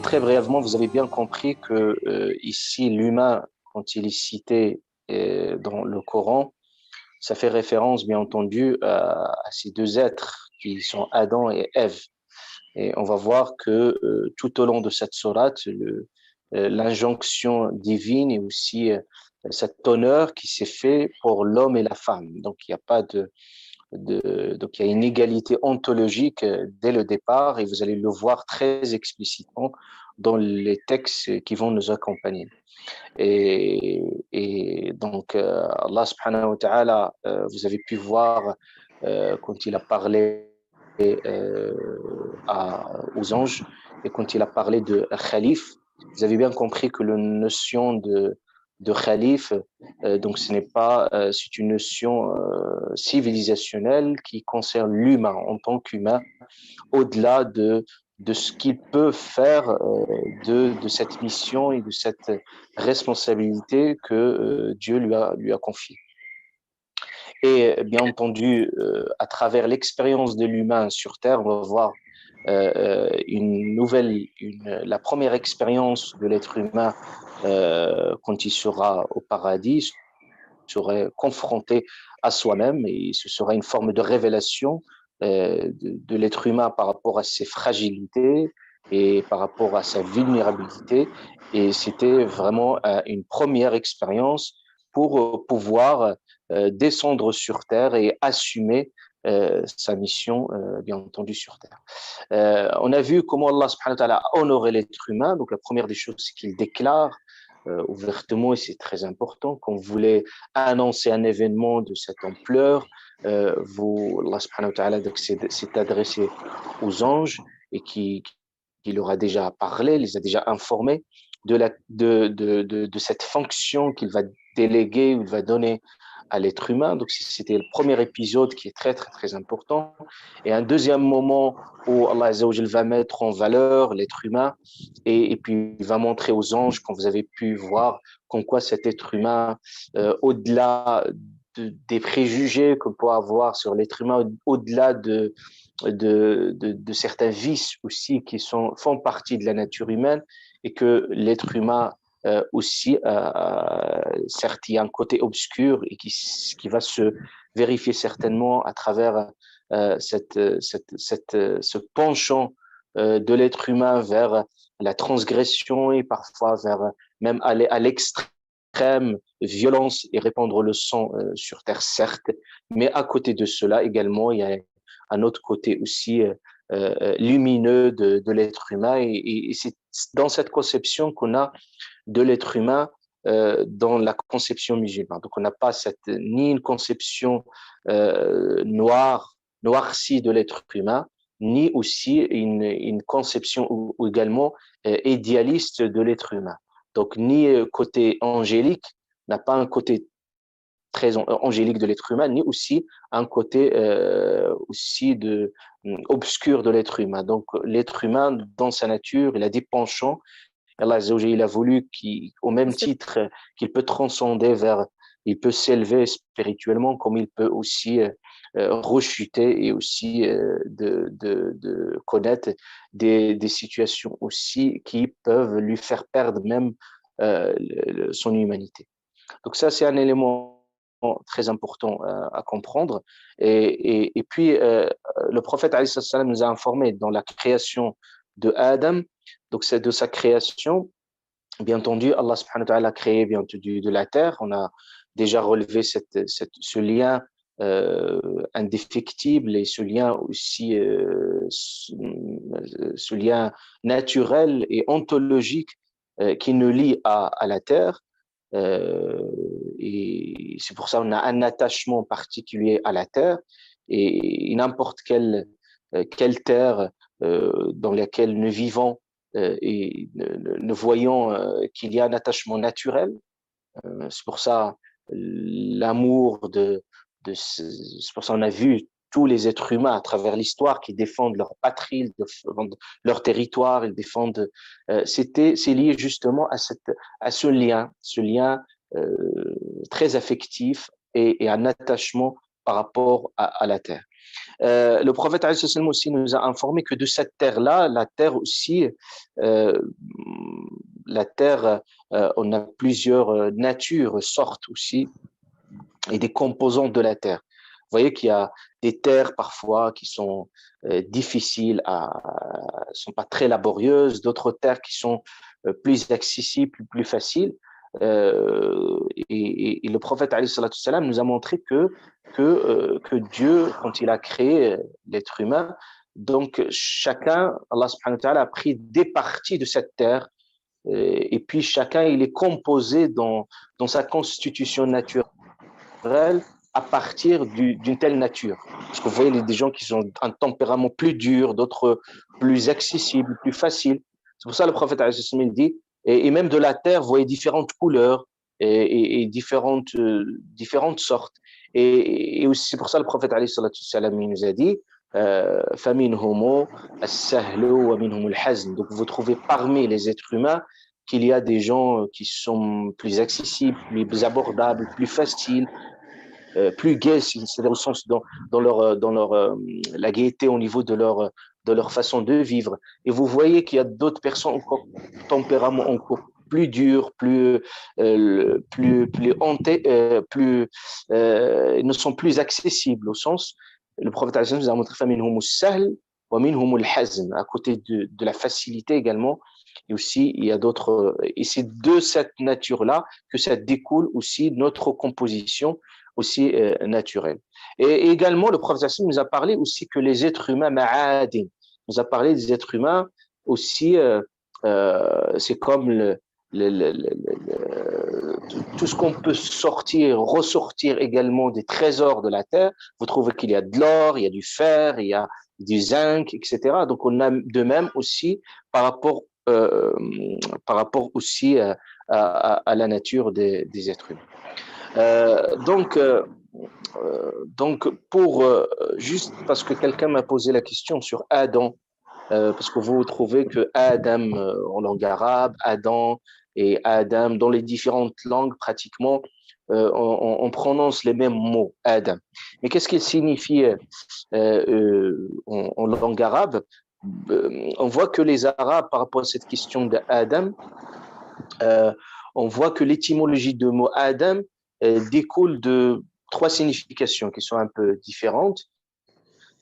très brièvement, vous avez bien compris que ici, l'humain, quand il est cité dans le Coran, ça fait référence, bien entendu, à ces deux êtres qui sont Adam et Ève. Et on va voir que tout au long de cette sourate, l'injonction divine et aussi cet honneur qui s'est fait pour l'homme et la femme. Donc, il n'y a pas donc il y a une égalité ontologique dès le départ et vous allez le voir très explicitement dans les textes qui vont nous accompagner. Et donc, Allah subhanahu wa ta'ala, vous avez pu voir quand il a parlé aux anges et quand il a parlé de Khalif, vous avez bien compris que la notion de Khalif, donc ce n'est pas, c'est une notion civilisationnelle qui concerne l'humain en tant qu'humain, au-delà de ce qu'il peut faire de cette mission et de cette responsabilité que Dieu lui a confiée. Et bien entendu, à travers l'expérience de l'humain sur Terre, on va voir la première expérience de l'être humain quand il sera au paradis, serait confronté à soi-même et ce sera une forme de révélation de l'être humain par rapport à ses fragilités et par rapport à sa vulnérabilité. Et c'était vraiment une première expérience pour pouvoir descendre sur Terre et assumer sa mission, bien entendu, sur Terre. On a vu comment Allah subhanahu wa ta'ala a honoré l'être humain. Donc, la première des choses, c'est qu'il déclare ouvertement, et c'est très important, quand vous voulez annoncer un événement de cette ampleur, Allah subhanahu wa ta'ala s'est adressé aux anges et qui leur a déjà parlé, les a déjà informés de cette fonction qu'il va déléguer ou il va donner à l'être humain. Donc, c'était le premier épisode qui est très, très, très important. Et un deuxième moment où Allah Azza wa Jal va mettre en valeur l'être humain et puis il va montrer aux anges, quand vous avez pu voir, comme quoi cet être humain, au-delà des préjugés qu'on peut avoir sur l'être humain, au-delà de certains vices aussi qui font partie de la nature humaine et que l'être humain aussi, certes, il y a un côté obscur et qui va se vérifier certainement à travers ce penchant de l'être humain vers la transgression et parfois vers même aller à l'extrême violence et répandre le sang sur terre, certes, mais à côté de cela également, il y a un autre côté aussi lumineux de l'être humain et c'est dans cette conception qu'on a de l'être humain dans la conception musulmane. Donc, on n'a pas ni une conception noircie de l'être humain, ni aussi une conception ou également idéaliste de l'être humain. Donc, ni côté angélique, n'a pas un côté très angélique de l'être humain, ni aussi un côté aussi obscur de l'être humain. Donc, l'être humain, dans sa nature, il a des penchants. Allah Azza wa Jalla, il a voulu qu'au même titre qu'il peut transcender il peut s'élever spirituellement, comme il peut aussi rechuter et aussi de connaître des situations aussi qui peuvent lui faire perdre même son humanité. Donc ça, c'est un élément très important à comprendre. Et puis, le prophète alayhi salam nous a informé dans la création de Adam, donc c'est de sa création, bien entendu, Allah subhanahu wa ta'ala a créé bien entendu de la terre. On a déjà relevé ce lien indéfectible et ce lien aussi, ce lien naturel et ontologique qui nous lie à la terre. Et c'est pour ça qu'on a un attachement particulier à la terre et n'importe quelle terre dans laquelle nous vivons et nous voyons qu'il y a un attachement naturel. C'est pour ça l'amour c'est pour ça on a vu tous les êtres humains à travers l'histoire qui défendent leur patrie, ils défendent leur territoire, ils défendent. C'est lié justement à ce lien très affectif et un attachement par rapport à la terre. Le prophète alayhi salam aussi nous a informé que de cette terre-là, la terre aussi, euh, la terre, on a plusieurs natures, sortes aussi, et des composants de la terre. Vous voyez qu'il y a des terres parfois qui sont difficiles sont pas très laborieuses, d'autres terres qui sont plus accessibles, plus faciles. Et le prophète alayhi salatu salam nous a montré que Dieu, quand il a créé l'être humain, donc chacun, Allah subhanahu wa ta'ala, a pris des parties de cette terre, et puis chacun, il est composé dans sa constitution naturelle à partir d'une telle nature. Parce que vous voyez, il y a des gens qui ont un tempérament plus dur, d'autres plus accessibles, plus faciles. C'est pour ça que le prophète dit, et même de la terre, vous voyez différentes couleurs et différentes sortes. Et aussi, c'est pour ça que le prophète il nous a dit, فَمِنْهُمُ السَّهْلُ وَمِنْهُمُ الْحَزْنُ. Donc vous trouvez parmi les êtres humains qu'il y a des gens qui sont plus accessibles, plus abordables, plus faciles, plus gays, c'est-à-dire au sens dans la gaieté au niveau de leur façon de vivre. Et vous voyez qu'il y a d'autres personnes encore tempérament encore plus dur, plus hanté, ne sont plus accessibles au sens. Le prophète nous a montré فَمِنْهُمُ السَّهْلُ وَمِنْهُمُ الْحَزْنُ, à côté de la facilité également. Et aussi, il y a d'autres. Et c'est de cette nature-là que ça découle aussi notre composition aussi naturelle. Et également, le prophète nous a parlé aussi que les êtres humains, ma'adin, nous a parlé des êtres humains aussi, c'est comme tout ce qu'on peut sortir, ressortir également des trésors de la terre. Vous trouvez qu'il y a de l'or, il y a du fer, il y a du zinc, etc. Donc, on a de même aussi par rapport aussi à la nature des êtres humains. Donc, juste parce que quelqu'un m'a posé la question sur Adam, parce que vous trouvez que Adam en langue arabe, Adam et Adam dans les différentes langues pratiquement, on prononce les mêmes mots, Adam. Mais qu'est-ce qu'il signifie en langue arabe? On voit que les Arabes, par rapport à cette question d'Adam, on voit que l'étymologie de mot Adam découle de trois significations qui sont un peu différentes,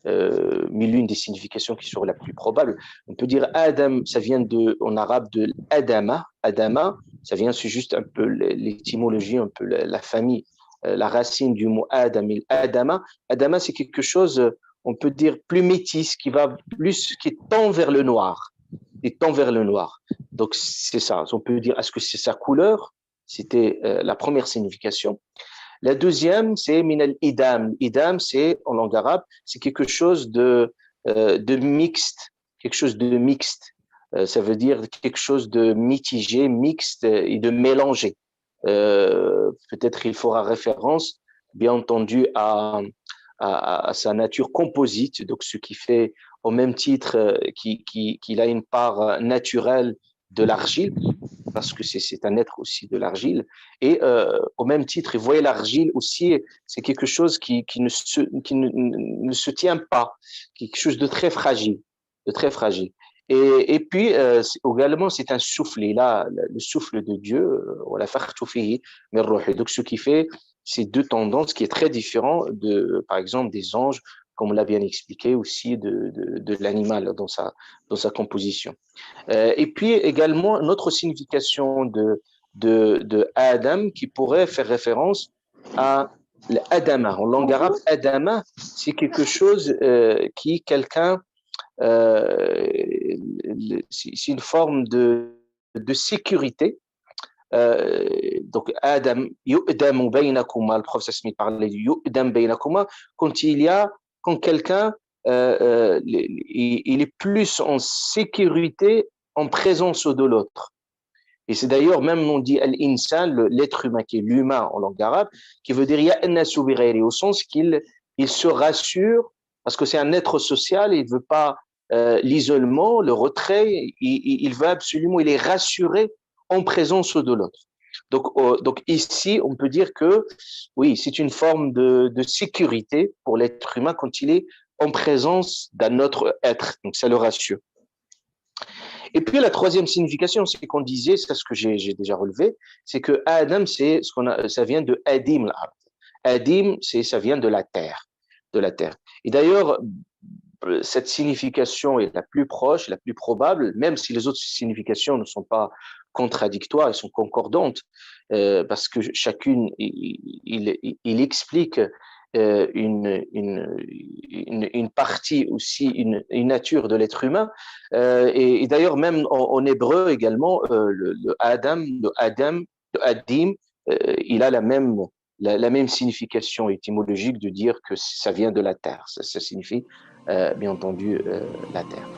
mais l'une des significations qui serait la plus probable. On peut dire Adam, ça vient en arabe de Adama. Adama, ça vient, c'est juste un peu l'étymologie, un peu la famille, la racine du mot Adam. Adama, Adama, c'est quelque chose, on peut dire, plus métis, qui tend vers le noir. Et tend vers le noir. Donc, c'est ça. On peut dire, est-ce que c'est sa couleur? C'était la première signification. La deuxième, c'est min al-idam. Idam, c'est, en langue arabe, c'est quelque chose de mixte. Quelque chose de mixte. Ça veut dire quelque chose de mitigé, mixte et de mélangé. Peut-être il fera référence, bien entendu, à sa nature composite, donc ce qui fait au même titre qu'il a une part naturelle de l'argile, parce que c'est un être aussi de l'argile, et au même titre, vous voyez l'argile aussi, c'est quelque chose qui ne se tient pas, quelque chose de très fragile, de très fragile. Et puis également, c'est un souffle, et là, le souffle de Dieu, donc ce qui fait ces deux tendances qui est très différent par exemple, des anges, comme on l'a bien expliqué aussi, de l'animal dans sa composition. Et puis également, une autre signification de Adam qui pourrait faire référence à l'Adama. En langue arabe, Adama, c'est quelque chose quelqu'un, c'est une forme de sécurité. Donc, Adam, yu'damu baynakuma, le prophète Smith parlait du yu'dam baynakuma, quand quelqu'un, il est plus en sécurité en présence de l'autre. Et c'est d'ailleurs, même on dit al-insan, l'être humain, qui est l'humain en langue arabe, qui veut dire ya'nasu bi ghayri, au sens qu'il se rassure, parce que c'est un être social, il ne veut pas l'isolement, le retrait, il veut absolument, il est rassuré en présence de l'autre. Donc ici, on peut dire que oui, c'est une forme de sécurité pour l'être humain quand il est en présence d'un autre être. Donc, c'est le ratio. Et puis, la troisième signification, c'est qu'on disait, c'est ce que j'ai déjà relevé, c'est que Adam, c'est ce qu'on a, ça vient de Adim. Adim, ça vient de la terre. De la terre. Et d'ailleurs, cette signification est la plus proche, la plus probable, même si les autres significations ne sont pas contradictoires, elles sont concordantes, parce que chacune, il explique une partie aussi, une nature de l'être humain. Et d'ailleurs, même en hébreu également, le Adim, il a la même signification étymologique de dire que ça vient de la terre. Ça signifie bien entendu la terre.